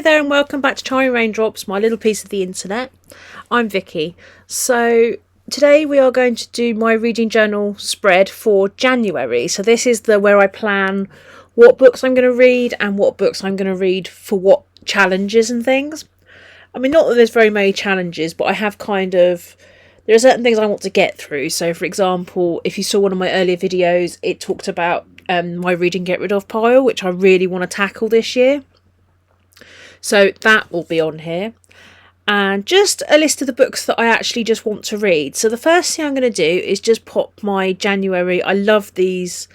there and welcome back to Tiny Raindrops, my little piece of the internet. I'm Vicky. So today we are going to do my reading journal spread for January. So this is where I plan what books I'm going to read and what books I'm going to read for what challenges and things. I mean, not that there's very many challenges, but I have there are certain things I want to get through. So for example, if you saw one of my earlier videos, it talked about my read and get rid of pile, which I really want to tackle this year. So that will be on here. And just a list of the books that I actually just want to read. So the first thing I'm going to do is just pop my January. I love these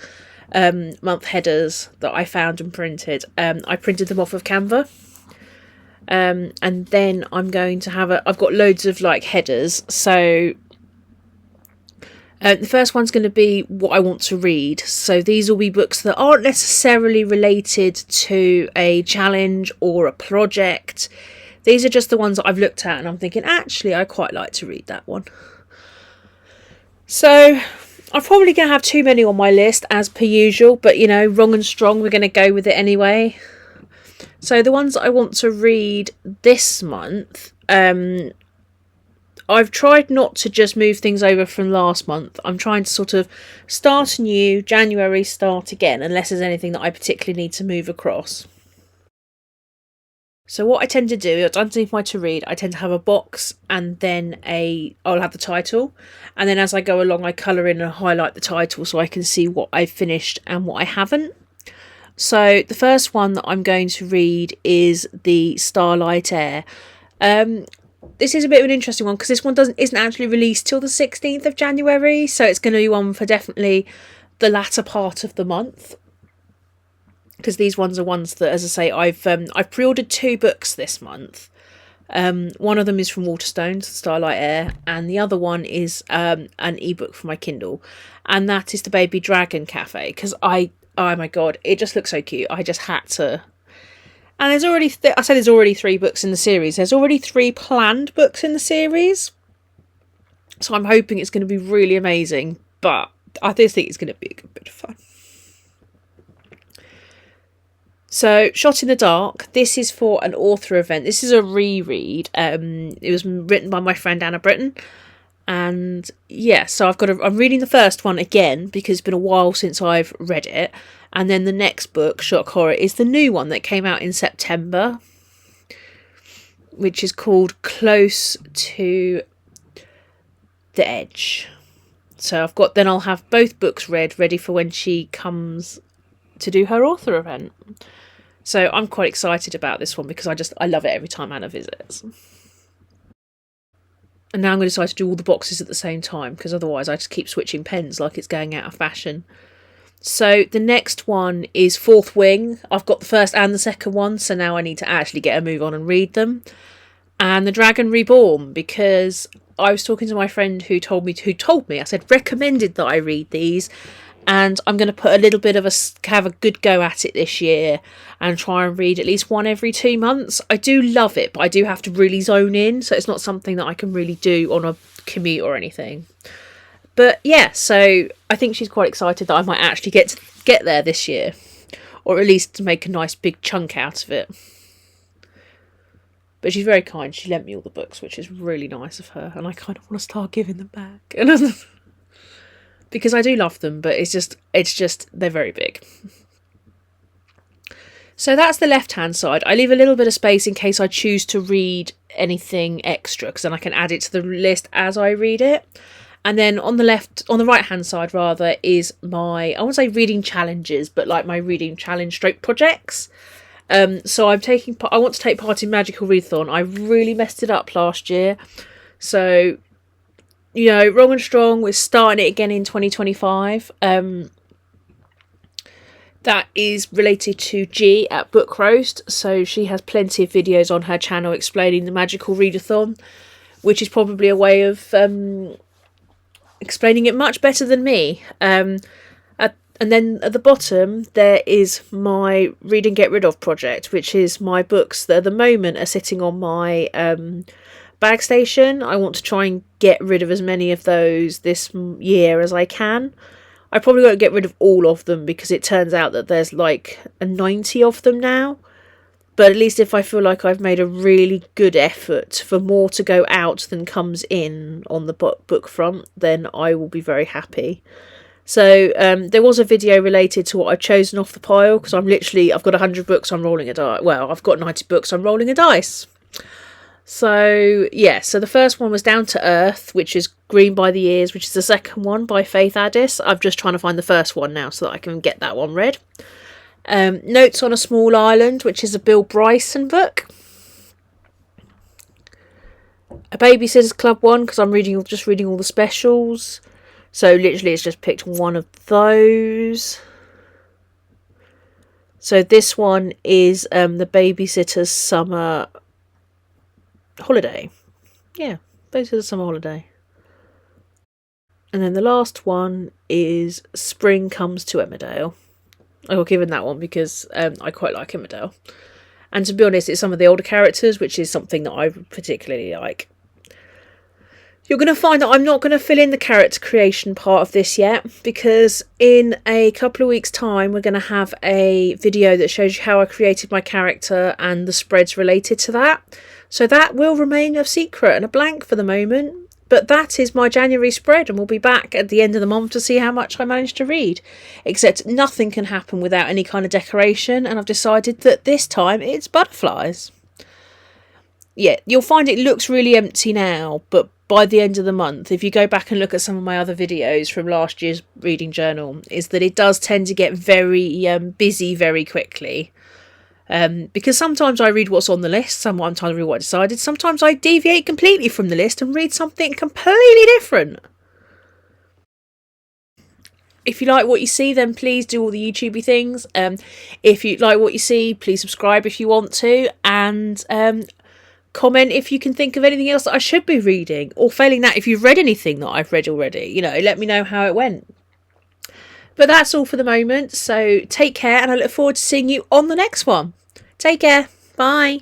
month headers that I found and printed. I printed them off of Canva. And then I'm going to I've got loads of headers. So the first one's going to be what I want to read. So these will be books that aren't necessarily related to a challenge or a project. These are just the ones that I've looked at and I'm thinking, actually, I quite like to read that one. So I'm probably going to have too many on my list as per usual, but wrong and strong, we're going to go with it anyway. So the ones that I want to read this month, I've tried not to just move things over from last month. I'm trying to sort of start anew, January, start again, unless there's anything that I particularly need to move across. So what I tend to do, underneath my to read, I tend to have a box and then I'll have the title. And then as I go along, I colour in and highlight the title so I can see what I've finished and what I haven't. So the first one that I'm going to read is The Starlight Heir. This is a bit of an interesting one because this one isn't actually released till the 16th of January, so it's going to be one for definitely the latter part of the month. Because these ones are ones that, as I say, I've pre-ordered 2 books this month. One of them is from Waterstones, Starlight Heir, and the other one is an ebook for my Kindle, and that is The Baby Dragon Cafe. Because oh my god, it just looks so cute. I just had to. And there's already, there's already 3 books in the series. There's already 3 planned books in the series. So I'm hoping it's going to be really amazing. But I just think it's going to be a good bit of fun. So, Shot in the Dark. This is for an author event. This is a reread. It was written by my friend Anna Britton. And yeah, so I'm reading the first one again because it's been a while since I've read it. And then the next book, Shock Horror, is the new one that came out in September, which is called Close to the Edge. So I'll have both books ready for when she comes to do her author event. So I'm quite excited about this one because I love it every time Anna visits. And now I'm going to decide to do all the boxes at the same time because otherwise I just keep switching pens like it's going out of fashion. So the next one is Fourth Wing. I've got the first and the second one, so now I need to actually get a move on and read them. And The Dragon Reborn, because I was talking to my friend who told me, I said, recommended that I read these. And I'm going to put a little bit of have a good go at it this year and try and read at least one every 2 months. I do love it, but I do have to really zone in. So it's not something that I can really do on a commute or anything. But yeah, so I think she's quite excited that I might actually get there this year. Or at least to make a nice big chunk out of it. But she's very kind. She lent me all the books, which is really nice of her. And I kind of want to start giving them back. Because I do love them, but it's just they're very big. So that's the left-hand side. I leave a little bit of space in case I choose to read anything extra, because then I can add it to the list as I read it. And then on the right-hand side rather, is my, I won't say reading challenges, but like my reading challenge stroke projects. So I want to take part in Magical Readathon. I really messed it up last year. So wrong and strong, we're starting it again in 2025. That is related to G at Book Roast. So she has plenty of videos on her channel explaining the Magical Readathon, which is probably a way of explaining it much better than me. And then at the bottom there is my Read and Get Rid of project, which is my books that at the moment are sitting on my bag station. I want to try and get rid of as many of those this year as I can. I probably won't get rid of all of them because it turns out that there's like 90 of them now. But at least if I feel like I've made a really good effort for more to go out than comes in on the book front, then I will be very happy. So there was a video related to what I've chosen off the pile, because I've got 100 books, I'm rolling a dice. Well, I've got 90 books, I'm rolling a dice. So, yeah, so the first one was Down to Earth, which is Green by the Ears, which is the second one by Faith Addis. I'm just trying to find the first one now so that I can get that one read. Notes on a Small Island, which is a Bill Bryson book. A Babysitter's Club one, because I'm just reading all the specials. So literally it's just picked one of those. So this one is the Babysitter's Summer Holiday. Yeah, Babysitter's Summer Holiday. And then the last one is Spring Comes to Emmerdale. I got given that one because I quite like Emmerdale. And to be honest, it's some of the older characters, which is something that I particularly like. You're going to find that I'm not going to fill in the character creation part of this yet, because in a couple of weeks' time we're going to have a video that shows you how I created my character and the spreads related to that. So that will remain a secret and a blank for the moment. But that is my January spread, and we'll be back at the end of the month to see how much I managed to read. Except nothing can happen without any kind of decoration, and I've decided that this time it's butterflies. Yeah, you'll find it looks really empty now, but by the end of the month, if you go back and look at some of my other videos from last year's reading journal, is that it does tend to get very busy very quickly. Because sometimes I read what's on the list, sometimes I read what I decided, sometimes I deviate completely from the list and read something completely different. If you like what you see, then please do all the YouTubey things. If you like what you see, please subscribe if you want to, and comment if you can think of anything else that I should be reading, or failing that, if you've read anything that I've read already, let me know how it went. But that's all for the moment, so take care, and I look forward to seeing you on the next one. Take care. Bye.